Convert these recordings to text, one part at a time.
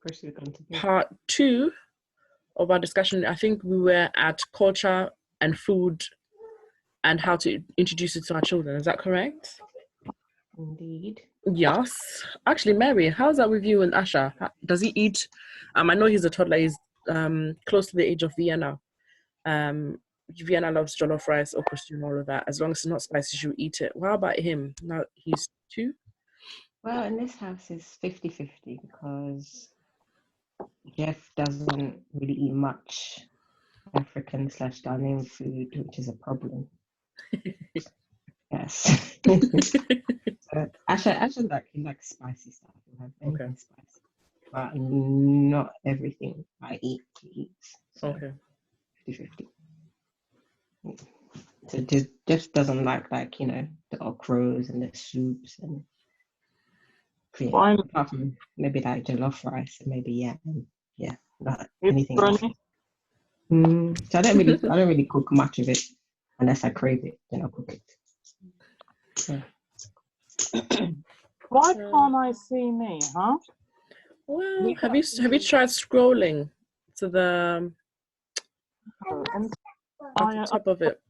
proceed on to part 2 of our discussion. I think we were at culture and food and how to introduce it to our children. Is that correct? Indeed. Yes. Actually, Mary, how's that with you and Asha? Does he eat? I know he's a toddler. He's close to the age of Vienna. Vienna loves jollof rice, okra stew, and all of that. As long as it's not spicy, she'll eat it. How about him? Now he's 2? Well, in this house it's 50-50 because Jeff doesn't really eat much African / Ghanaian food, which is a problem. Yes. Asha likes spicy stuff. He'll have anything spicy, but not everything I eat he eats. So Okay. 50-50. So just doesn't like the okras and the soups and apart from maybe like jollof rice and maybe not anything else. So I don't really cook much of it unless I crave it, then I'll cook it. Yeah. Why can't I see me, huh? Well, have you tried scrolling to the at the top of it?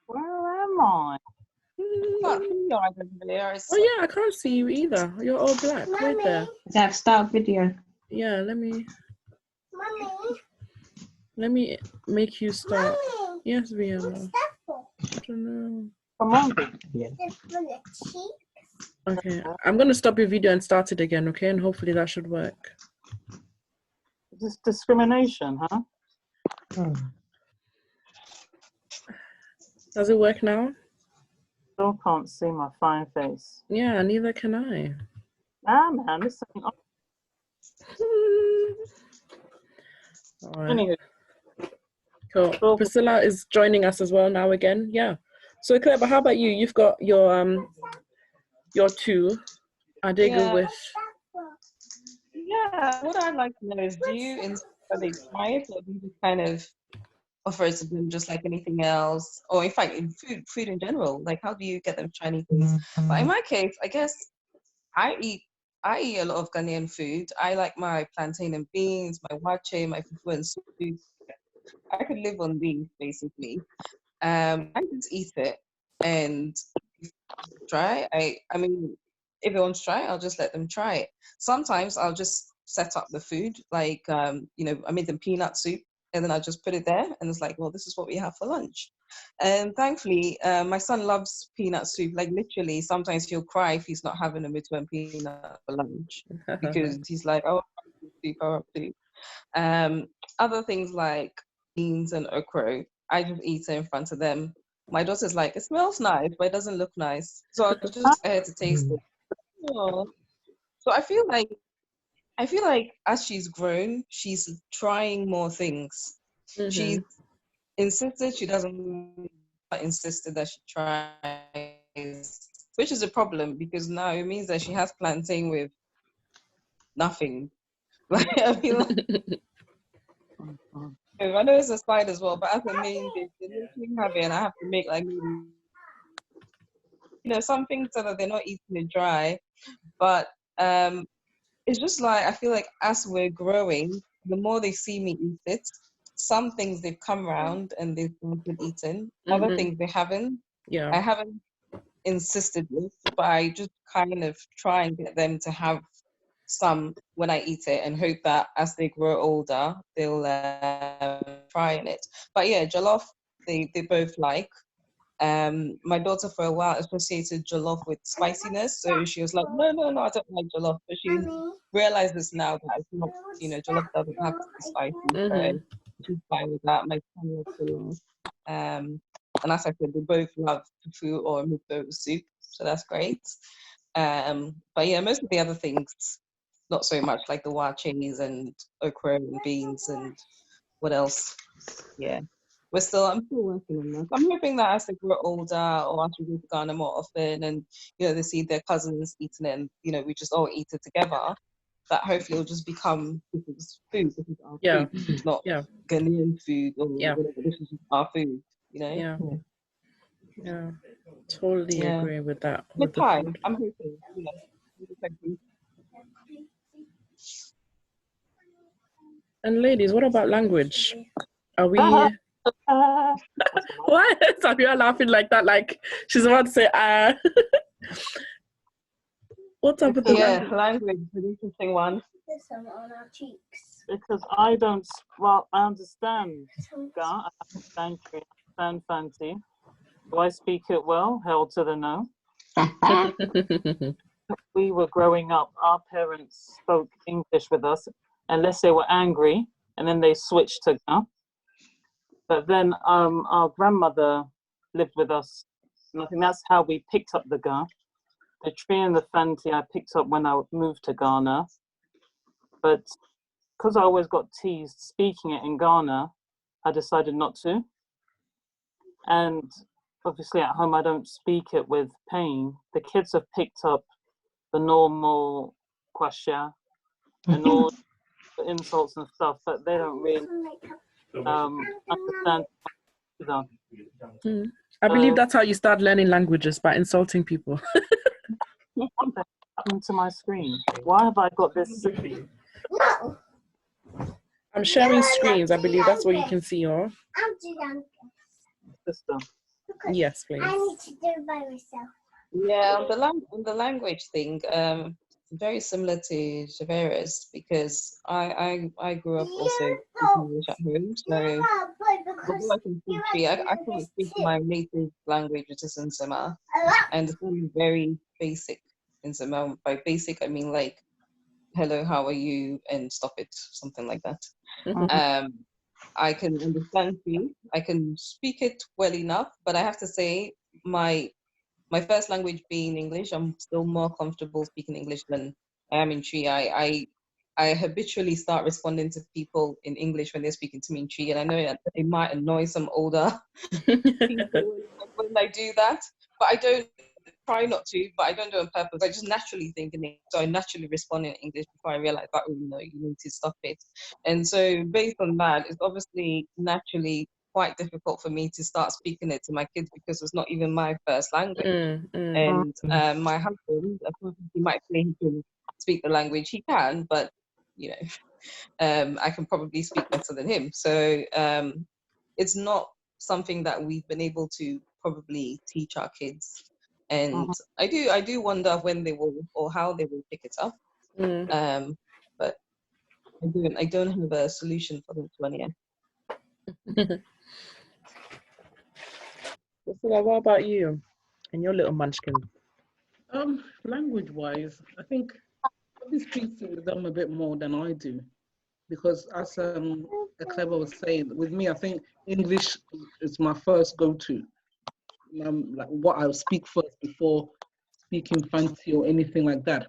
Where am I? Oh yeah, I can't see you either. You're all black. Right there. Does that start video? Yeah, let me make you start. Mommy. Yes, Vienna. I don't know. Come on. Yeah. Okay, I'm gonna stop your video and start it again, okay? And hopefully that should work. Is this discrimination, huh? Does it work now? Still can't see my fine face. Yeah, neither can I. Ah, man, this ain't. All right. Anyway. Cool. Priscilla is joining us as well now again. Yeah. So Claire, but how about you? You've got your 2. Are they good with? Yeah. What I'd like to know is, do you they try it, or do you just kind of offer it to them just like anything else, or in fact, in food in general? Like, how do you get them to try any things? But in my case, I guess I eat a lot of Ghanaian food. I like my plantain and beans, my wache, my fufu and soup. I could live on these basically. I just eat it and try. I mean, if they want to try it, I'll just let them try it. Sometimes I'll just set up the food, like I made them peanut soup, and then I just put it there, and it's like, well, this is what we have for lunch. And thankfully, my son loves peanut soup. Like literally, sometimes he'll cry if he's not having a mutu and peanut for lunch because he's like, oh, I want soup. Other things like beans and okra, I just eat it in front of them. My daughter's like, it smells nice, but it doesn't look nice. So I just get her to taste it. Oh. So I feel like as she's grown, she's trying more things. Mm-hmm. She's insisted she doesn't insisted that she tries, which is a problem because now it means that she has plantain with nothing. Like, I feel like I know it's a side as well, but as a main dish, they literally have it, and I have to make like some things so that they're not eating it dry. But it's just like I feel like as we're growing, the more they see me eat it, some things they've come around and they've been eaten. Other things they haven't. Yeah. I haven't insisted with, but I just kind of try and get them to have some when I eat it and hope that as they grow older, they'll try it. But yeah, jollof, they both like. My daughter for a while associated jollof with spiciness, so she was like, no, I don't like jollof. But she realizes now that it's not, jollof doesn't have to be spicy, so she's fine with that. My son loves jollof. And as I said, they both love fufu or muto soup, so that's great. But yeah, most of the other things, not so much, like the waches and okra and beans and what else. Yeah. I'm still working on that. I'm hoping that as they grow older or as we go to Ghana more often and, they see their cousins eating it and, we just all eat it together, that hopefully it'll just become, this is food, this is our food. This is not Ghanaian food or whatever, this is our food, Yeah. Totally agree with that. With time, I'm hoping, And ladies, what about language? Are we? Why is Samuel laughing like that? Like she's about to say, What's up with the Yeah, language is an interesting one. There's some on our cheeks. Because I don't, well, I understand Ga, I understand Tree, I understand Fancy. Do I speak it well? Hell to the no. We were growing up, our parents spoke English with us unless they were angry, and then they switched to Ga. But then our grandmother lived with us, and I think that's how we picked up the Ga. The Tree and the Fancy I picked up when I moved to Ghana. But because I always got teased speaking it in Ghana, I decided not to. And obviously at home I don't speak it with pain. The kids have picked up the normal kwasha and all the insults and stuff, but they don't really understand either. I believe that's how you start learning languages, by insulting people. What happened to my screen? Why have I got this? No. I'm sharing screens. I believe that's what you can see, or Sister. yes, please. I need to do it by myself. Yeah, on the language thing, very similar to Shavera's, because I grew up also with English at home, so although I can speak Tree, I can't speak my native language, which is Nsema. I understand very basic Nsema. By basic, I mean like, hello, how are you, and stop it, something like that. I can understand Tree. I can speak it well enough, but I have to say my first language being English, I'm still more comfortable speaking English than I am in Tree. I habitually start responding to people in English when they're speaking to me in Tree, and I know it might annoy some older people when I do that, but I don't try not to, but I don't do it on purpose. I just naturally think in English, so I naturally respond in English before I realize that, oh, no, you need to stop it. And so based on that, it's obviously naturally quite difficult for me to start speaking it to my kids because it's not even my first language. And my husband, of course, he might say he can speak the language, he can, but you know, I can probably speak better than him. So it's not something that we've been able to probably teach our kids. And I do wonder when they will or how they will pick it up. But I don't have a solution for this one yet. What about you and your little munchkin? Language-wise, I think he speaks with them a bit more than I do, because as Clever was saying, with me, I think English is my first go-to. Like what I'll speak first before speaking Fancy or anything like that.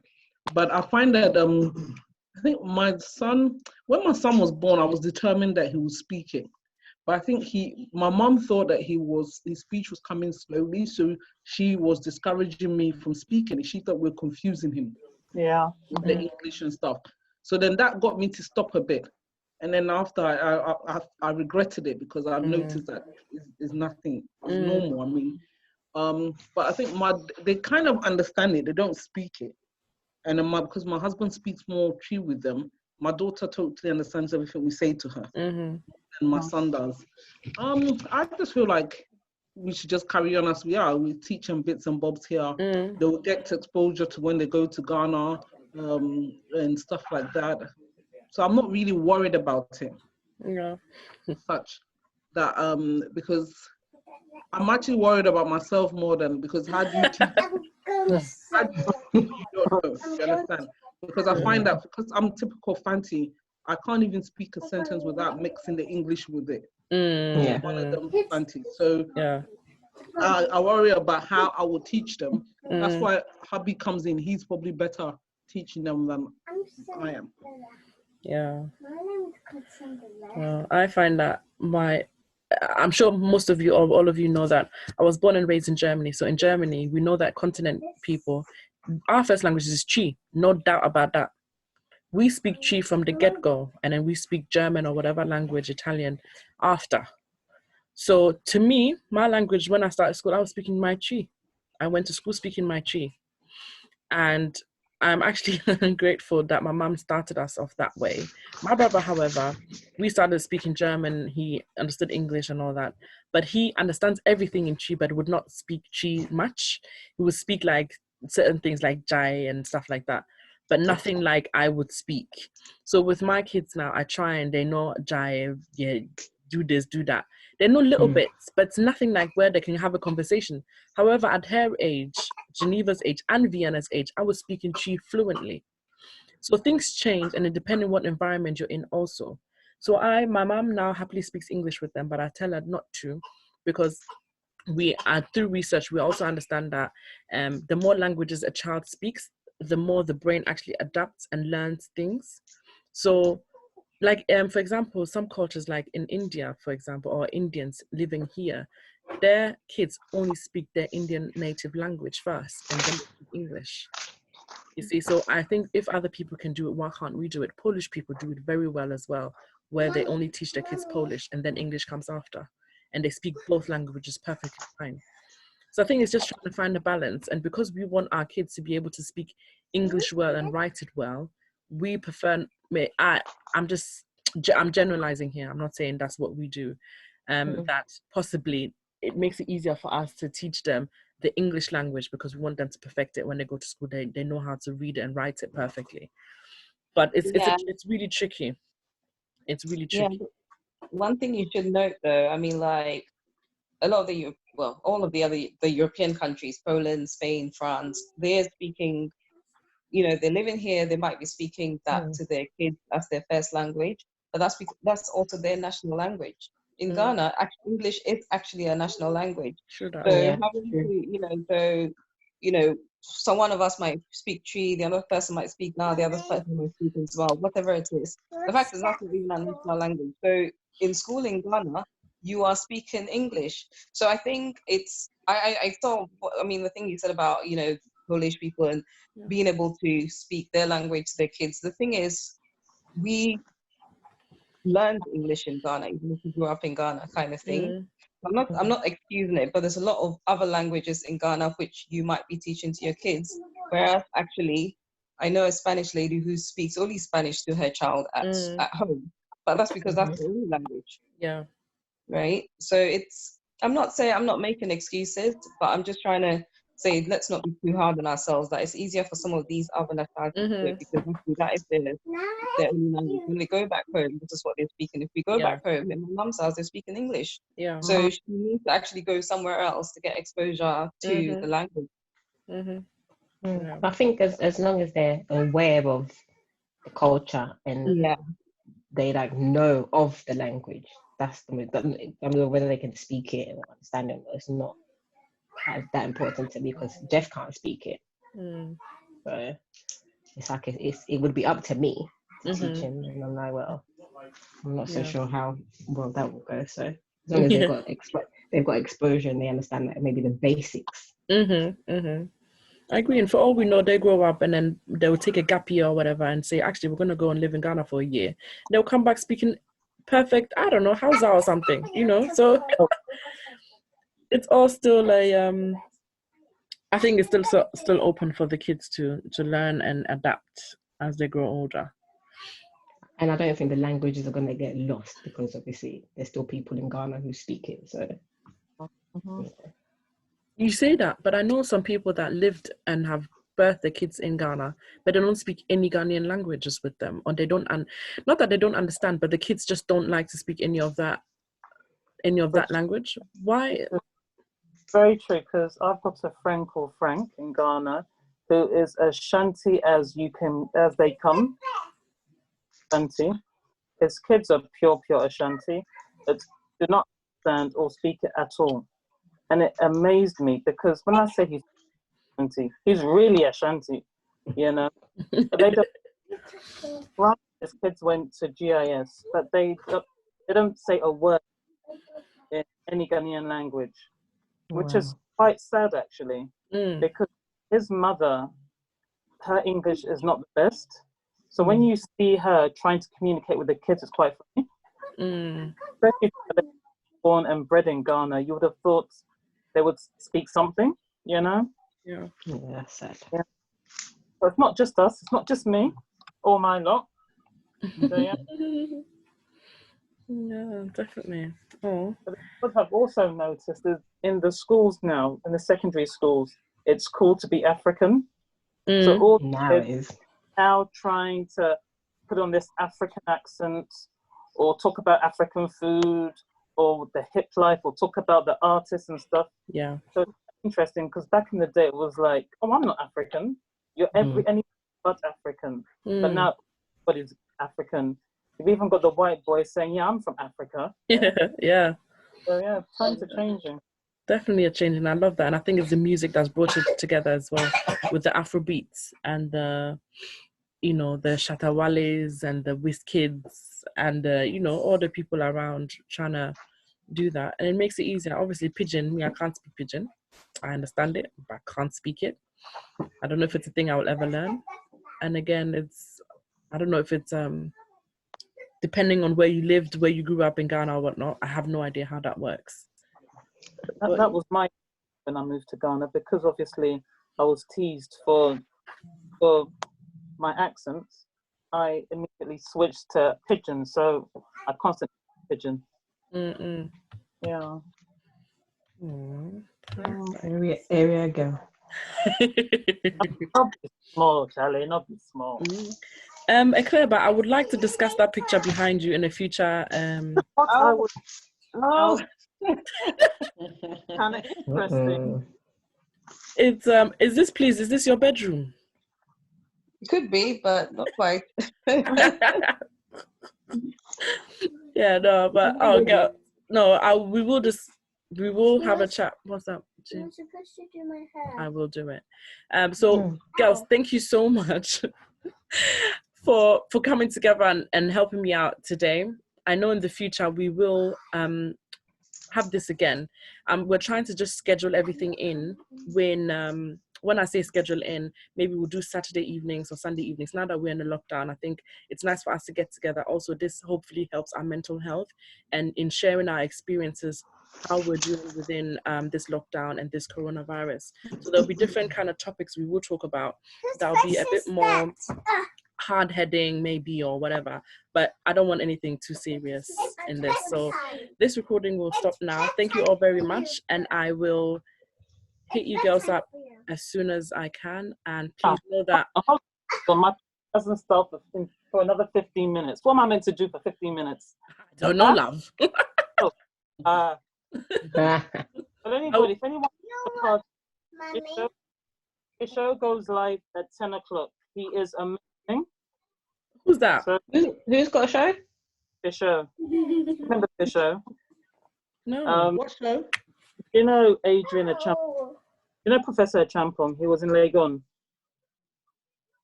But I find that I think when my son was born, I was determined that he would speak it. But I think my mom thought that his speech was coming slowly, so she was discouraging me from speaking it. She thought we were confusing him. Yeah. With the English and stuff. So then that got me to stop a bit. And then after I regretted it because I noticed that it's nothing, it's normal. I mean, but I think they kind of understand it. They don't speak it. And then because my husband speaks more Tree with them, my daughter totally understands everything we say to her. And my son does. I just feel like we should just carry on as we are. We teach them bits and bobs here. They will get exposure to when they go to Ghana and stuff like that. So I'm not really worried about it. Yeah. Such that because I'm actually worried about myself more than because how do you teach? You understand? Because I find that because I'm typical Fancy, I can't even speak a sentence without mixing the English with it. One of them Fancy. So I worry about how I will teach them. That's why hubby comes in. He's probably better teaching them than I am. Yeah. I find that I'm sure most of you or all of you know that I was born and raised in Germany. So in Germany, we know that continent people, our first language is Chi, no doubt about that. We speak Chi from the get-go, and then we speak German or whatever language, Italian, after. So to me, my language, when I started school, I was speaking my Chi. I went to school speaking my Chi. And I'm actually grateful that my mum started us off that way. My brother, however, we started speaking German. He understood English and all that, but he understands everything in Chi, but would not speak Chi much. He would speak like certain things like Jai and stuff like that, but nothing like I would speak. So with my kids now, I try and they know Jai, yeah, do this, do that. They know little bits, but it's nothing like where they can have a conversation. However, at her age, Geneva's age, and Vienna's age, I was speaking Chi fluently. So things change, and it depends on what environment you're in also. So my mom now happily speaks English with them, but I tell her not to, because we are through research, we also understand that the more languages a child speaks, the more the brain actually adapts and learns things. So like for example, some cultures like in India, for example, or Indians living here, their kids only speak their Indian native language first and then they speak English. You see, so I think if other people can do it, why can't we do it? Polish people do it very well as well, where they only teach their kids Polish and then English comes after, and they speak both languages perfectly fine. So I think it's just trying to find a balance. And because we want our kids to be able to speak English well and write it well, we prefer, I'm generalizing here. I'm not saying that's what we do. That possibly it makes it easier for us to teach them the English language because we want them to perfect it when they go to school. They know how to read it and write it perfectly. But it's really tricky. It's really tricky. Yeah. One thing you should note, though, I mean, like a lot of all of the European countries, Poland, Spain, France, they're speaking. They're living here. They might be speaking that to their kids as their first language, but that's also their national language. In Ghana, English is actually a national language. Sure that. So so one of us might speak Tree, the other person might speak now, the other person might speak as well, whatever it is. The fact is that's not even a national language. So in school in Ghana, you are speaking English. So I think I thought, I mean, the thing you said about, Polish people and being able to speak their language to their kids. The thing is, we learned English in Ghana, even if we grew up in Ghana, kind of thing. I'm not excusing it, but there's a lot of other languages in Ghana which you might be teaching to your kids. Whereas actually, I know a Spanish lady who speaks only Spanish to her child at home, but that's because that's the only language. Yeah. Right. So I'm not making excuses, but I'm just trying to say let's not be too hard on ourselves. That it's easier for some of these other nationalities to do it because that is their only language. When they go back home, this is what they're speaking. If we go back home, in my mum's house, they're speaking English. Yeah. So she needs to actually go somewhere else to get exposure to the language. I think as long as they're aware of the culture and they know of the language, that's I mean, whether they can speak it or understand it, it's not that important to me because Jeff can't speak it. So it's like it would be up to me to teach him, and I'm like, well, I'm not so sure how well that will go. So as long as they've got exposure and they understand that maybe the basics. I agree, and for all we know, they grow up and then they'll take a gap year or whatever and say, actually, we're going to go and live in Ghana for a year. They'll come back speaking perfect, I don't know, Hausa or something, so it's all still I think it's still open for the kids to learn and adapt as they grow older. And I don't think the languages are going to get lost because obviously there's still people in Ghana who speak it. So you say that, but I know some people that lived and have birthed their kids in Ghana, but they don't speak any Ghanaian languages with them, or they don't, and not that they don't understand, but the kids just don't like to speak any of that language. Why? Very true, because I've got a friend called Frank in Ghana who is as shanty as they come. Ashanti. His kids are pure Ashanti, but do not understand or speak it at all. And it amazed me because when I say he's Ashanti, he's really Ashanti, But they don't. Right, his kids went to GIS, but they don't say a word in any Ghanaian language, which is quite sad actually, because his mother, her English is not the best. So when you see her trying to communicate with the kids, it's quite funny. Especially if they're born and bred in Ghana, you would have thought they would speak something, Yeah. Yeah, that's sad. Yeah. So it's not just us. It's not just me or my lot. So, yeah. Yeah, definitely. Oh. What I've also noticed is in the schools now, in the secondary schools, it's cool to be African. So all Now it is. now trying to put on this African accent or talk about African food or the hip life or talk about the artists and stuff. Yeah. So it's interesting because back in the day it was like, oh, I'm not African. You're anything but African. But now everybody's African. You've even got the white boy saying, yeah, I'm from Africa. Yeah. So yeah, times are changing. Definitely a change, and I love that. And I think it's the music that's brought it together as well, with the Afro beats and the, you know, the Shatawales and the Wizkids and you know, all the people around trying to do that, and it makes it easier. Obviously, pidgin. Me, I can't speak pidgin. I understand it, but I can't speak it. I don't know if it's a thing I will ever learn. And again, I don't know if it's depending on where you lived, where you grew up in Ghana or whatnot. I have no idea how that works. That was my when I moved to Ghana, because obviously I was teased for my accent. I immediately switched to pidgin, so I constantly pidgin. Yeah. Area girl. Not be small, Charlie. Not be small. Eclair, but I would like to discuss that picture behind you in a future. Kind of interesting. It's is this your bedroom? It could be, but not quite. Yeah, no, but we will have a chat. What's up? I'm supposed to do my hair. I will do it. So girls, thank you so much for coming together and helping me out today. I know in the future we will have this again. We're trying to just schedule everything in when I say schedule in, maybe we'll do Saturday evenings or Sunday evenings. Now that we're in a lockdown, I think it's nice for us to get together. Also, this hopefully helps our mental health and in sharing our experiences, how we're doing within this lockdown and this coronavirus. So there'll be different kind of topics we will talk about. That'll be a bit more hard-heading maybe or whatever, but I don't want anything too serious in this. So this recording will stop now. Thank you all very much, and I will hit you girls up as soon as I can, and please know that So my doesn't stop for another 15 minutes. What am I meant to do for 15 minutes? I don't know, love. But anybody, if anyone the show goes live at 10 o'clock. He is amazing. Who's that? So, who's got a show? Fisher. Remember Fisher? No. What show? You know Adrian Achampong? You know Professor Achampong? He was in Legon.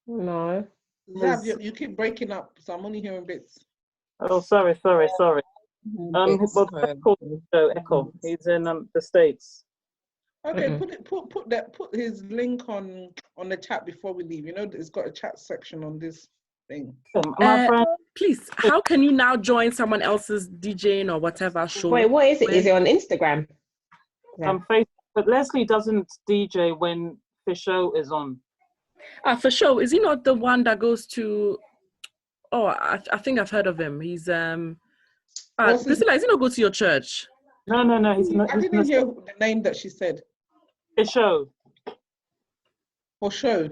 No. You keep breaking up, so I'm only hearing bits. Oh, sorry. It's called Echo. He's in the States. Okay, put his link on the chat before we leave. You know, it's got a chat section on this thing. My friend, please, how can you now join someone else's DJing or whatever show? Wait, what is it? Is it on Instagram? Facebook. But Leslie doesn't DJ when Fisher is on. For sure. Is he not the one that goes to? Oh, I think I've heard of him. He's Priscilla, is he not go to your church? No. He's not. I didn't hear the name that she said. Fisher. For show.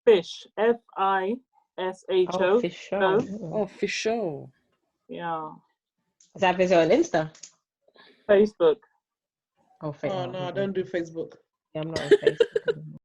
Fish. FISHO. Fisher. Oh, Fisher. Yeah. Is that video on Insta? Facebook. Oh, Facebook. Oh no, I don't do Facebook. Yeah, I'm not on Facebook.